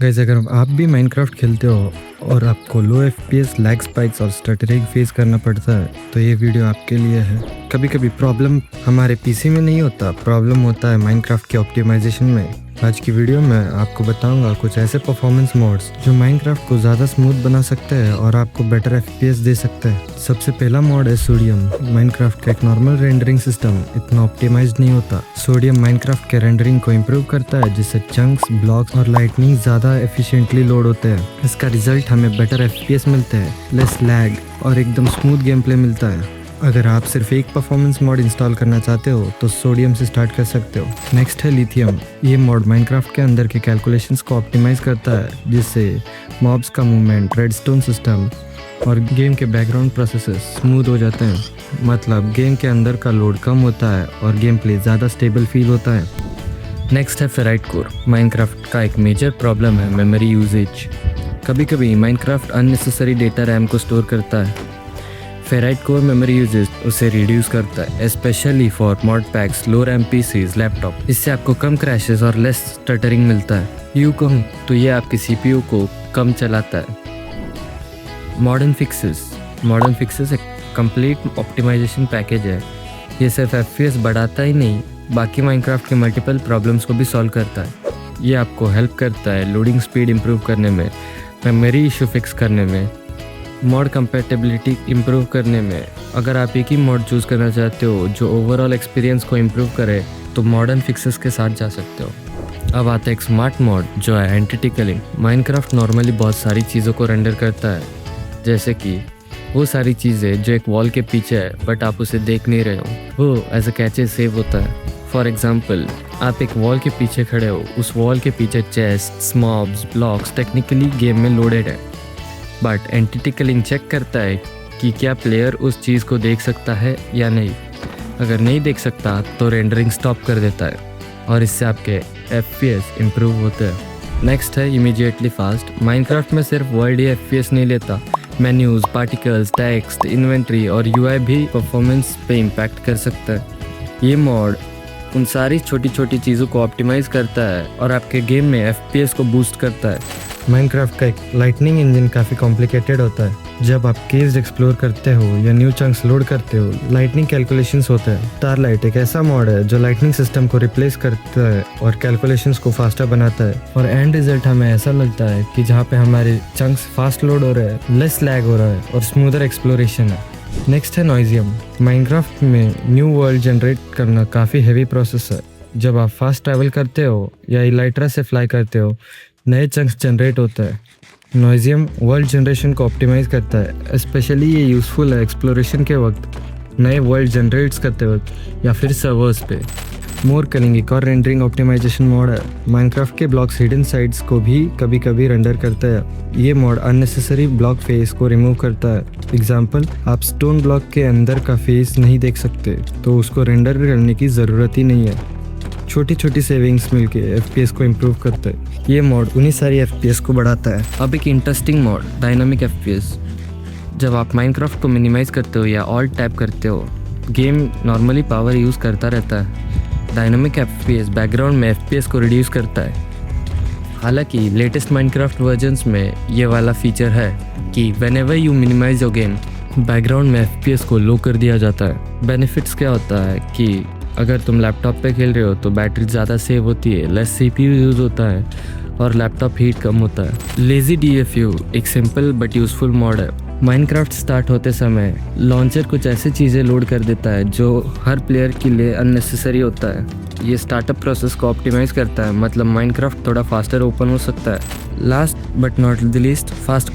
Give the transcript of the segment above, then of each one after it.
Guys, अगर आप भी माइनक्राफ्ट खेलते हो और आपको लो एफपीएस, लैग स्पाइक्स और स्टटरिंग फेस करना पड़ता है तो ये वीडियो आपके लिए है। कभी कभी प्रॉब्लम हमारे पीसी में नहीं होता, प्रॉब्लम होता है माइनक्राफ्ट के ऑप्टिमाइजेशन में। आज की वीडियो में आपको बताऊंगा कुछ ऐसे परफॉर्मेंस मोड्स जो माइनक्राफ्ट को ज़्यादा स्मूथ बना सकते हैं और आपको बेटर एफपीएस दे सकते हैं। सबसे पहला मोड है सोडियम। माइनक्राफ्ट का एक नॉर्मल रेंडरिंग सिस्टम इतना ऑप्टिमाइज्ड नहीं होता। सोडियम माइनक्राफ्ट के रेंडरिंग को इम्प्रूव करता है, जिससे चंक्स, ब्लॉक्स और लाइटनिंग ज़्यादा एफिशिएंटली लोड होते हैं। इसका रिजल्ट हमें बेटर एफपीएस मिलते हैं, लेस लैग और एकदम स्मूथ गेम प्ले मिलता है। अगर आप सिर्फ एक परफॉर्मेंस मॉड इंस्टॉल करना चाहते हो तो सोडियम से स्टार्ट कर सकते हो। नेक्स्ट है लिथियम। ये मॉड माइनक्राफ्ट के अंदर के कैलकुलेशंस को ऑप्टिमाइज करता है, जिससे मॉब्स का मूवमेंट, रेडस्टोन सिस्टम और गेम के बैकग्राउंड प्रोसेसेस स्मूथ हो जाते हैं। मतलब गेम के अंदर का लोड कम होता है और गेम प्ले ज़्यादा स्टेबल फील होता है। नेक्स्ट है फेराइट कोर। माइनक्राफ्ट का एक मेजर प्रॉब्लम है मेमोरी यूजेज। कभी कभी माइनक्राफ्ट अननेसेसरी डेटा रैम को स्टोर करता है। फेराइट कोर मेमोरी यूजेज उसे रिड्यूस करता है, specially for mod packs, low RAM PCs, laptop. इससे आपको कम क्रैशेस और लेस स्टटरिंग मिलता है। यूँ कहूँ तो ये आपकी सीपीयू को कम चलाता है। मॉडर्न फिक्सेस एक कंप्लीट ऑप्टिमाइजेशन पैकेज है। ये सिर्फ एफपीएस बढ़ाता ही नहीं, बाकी माइनक्राफ्ट के मल्टीपल प्रॉब्लम्स को भी सॉल्व करता है। ये आपको हेल्प करता है लोडिंग स्पीड इंप्रूव करने में, मेमोरी इशू फिक्स करने में, मॉड कंपैटिबिलिटी इंप्रूव करने में। अगर आप एक ही मॉड चूज़ करना चाहते हो जो ओवरऑल एक्सपीरियंस को इंप्रूव करे तो मॉडर्न फिक्सेस के साथ जा सकते हो। अब आता है एक स्मार्ट मॉड जो है एंटिटी किलिंग। माइनक्राफ्ट नॉर्मली बहुत सारी चीज़ों को रेंडर करता है, जैसे कि वो सारी चीज़ें जो एक वॉल के पीछे है बट आप उसे देख नहीं रहे हो, वो एज अ कैचे सेव होता है। फॉर एग्जाम्पल, आप एक वॉल के पीछे खड़े हो, उस वॉल के पीछे chest, mobs, blocks technically game में लोडेड है, बट एंटिटी किलिंग चेक करता है कि क्या प्लेयर उस चीज़ को देख सकता है या नहीं। अगर नहीं देख सकता तो रेंडरिंग स्टॉप कर देता है और इससे आपके एफपीएस इंप्रूव होते हैं। नेक्स्ट है इमीडिएटली फास्ट। माइनक्राफ्ट में सिर्फ वर्ल्ड ही एफपीएस नहीं लेता, मेन्यूज, पार्टिकल्स, टेक्स्ट, इन्वेंट्री और यूआई भी परफॉर्मेंस पे इम्पैक्ट कर सकता है। ये मॉड उन सारी छोटी छोटी चीज़ों को ऑप्टिमाइज करता है और आपके गेम में एफपीएस को बूस्ट करता है। माइनक्राफ्ट का एक लाइटनिंग इंजन काफ़ी कॉम्प्लिकेटेड होता है। जब आप केव्स एक्सप्लोर करते हो या न्यू चंक्स लोड करते हो, लाइटनिंग कैलकुलेशंस होते हैं। स्टारलाइट एक ऐसा मॉड है जो लाइटनिंग सिस्टम को रिप्लेस करता है और कैलकुलेशंस को फास्टर बनाता है। और एंड रिजल्ट हमें ऐसा मिलता है कि जहाँ पे हमारे चंक्स फास्ट लोड हो रहे हैं, लेस लैग हो रहा है और स्मूदर एक्सप्लोरेशन है। नेक्स्ट है नॉइजियम। माइनक्राफ्ट में न्यू वर्ल्ड जनरेट करना काफ़ी हैवी प्रोसेस है। जब आप फास्ट ट्रैवल करते हो या इलाइट्रा से फ्लाई करते हो, नए चंक्स जनरेट होता है। नॉइजियम वर्ल्ड जनरेशन को ऑप्टिमाइज करता है। स्पेशली ये यूज़फुल है एक्सप्लोरेशन के वक्त, नए वर्ल्ड जनरेट्स करते वक्त या फिर सर्वर्स पे। मोर कलिंग एक और रेंडरिंग ऑप्टिमाइजेशन मॉड है। माइनक्राफ्ट के ब्लॉक्स हिडन साइड्स को भी कभी कभी रेंडर करता है। ये मॉड अननेसेसरी ब्लॉक फेस को रिमूव करता है। एग्जाम्पल, आप स्टोन ब्लॉक के अंदर का फेस नहीं देख सकते तो उसको रेंडर करने की ज़रूरत ही नहीं है। छोटी छोटी सेविंग्स मिलके एफपीएस को इम्प्रूव करता है। ये मॉड उन्हीं सारी एफपीएस को बढ़ाता है। अब एक इंटरेस्टिंग मॉड, डायनामिक एफपीएस। जब आप माइनक्राफ्ट को मिनिमाइज करते हो या ऑल्ट टैप करते हो, गेम नॉर्मली पावर यूज़ करता रहता है। डायनामिक एफपीएस बैकग्राउंड में एफपीएस को रिड्यूस करता है। हालांकि लेटेस्ट माइनक्राफ्ट वर्जन्स में ये वाला फीचर है कि whenever you minimize your game, background में एफपीएस को लो कर दिया जाता है। बेनिफिट्स क्या होता है कि अगर तुम लैपटॉप पे खेल रहे हो तो बैटरी ज़्यादा सेव होती है, लेस सीपीयू यूज़ होता है और लैपटॉप हीट कम होता है। लेजी डीएफयू एक सिंपल बट यूज़फुल मॉड है। माइनक्राफ्ट स्टार्ट होते समय लॉन्चर कुछ ऐसी चीज़ें लोड कर देता है जो हर प्लेयर के लिए अननेसेसरी होता है। ये स्टार्टअप प्रोसेस को ऑप्टिमाइज करता है, मतलब माइनक्राफ्ट थोड़ा फास्टर ओपन हो सकता है। Last but not the least, fast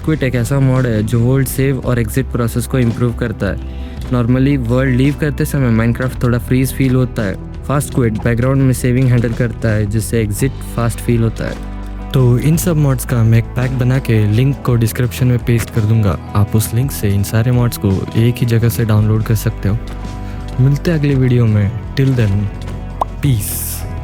quit एक ऐसा मॉड है जो होल्ड, सेव और एग्जिट प्रोसेस को इम्प्रूव करता है। नॉर्मली वर्ल्ड लीव करते समय माइनक्राफ्ट थोड़ा फ्रीज फील होता है। फास्ट क्विट बैकग्राउंड में सेविंग हैंडल करता है, जिससे एग्जिट फास्ट फील होता है। तो इन सब मॉड्स का मैं एक पैक बना के लिंक को डिस्क्रिप्शन में पेस्ट कर दूंगा। आप उस लिंक से इन सारे मॉड्स को एक ही जगह से डाउनलोड कर सकते हो। मिलते हैं अगली वीडियो में। Till then, piece.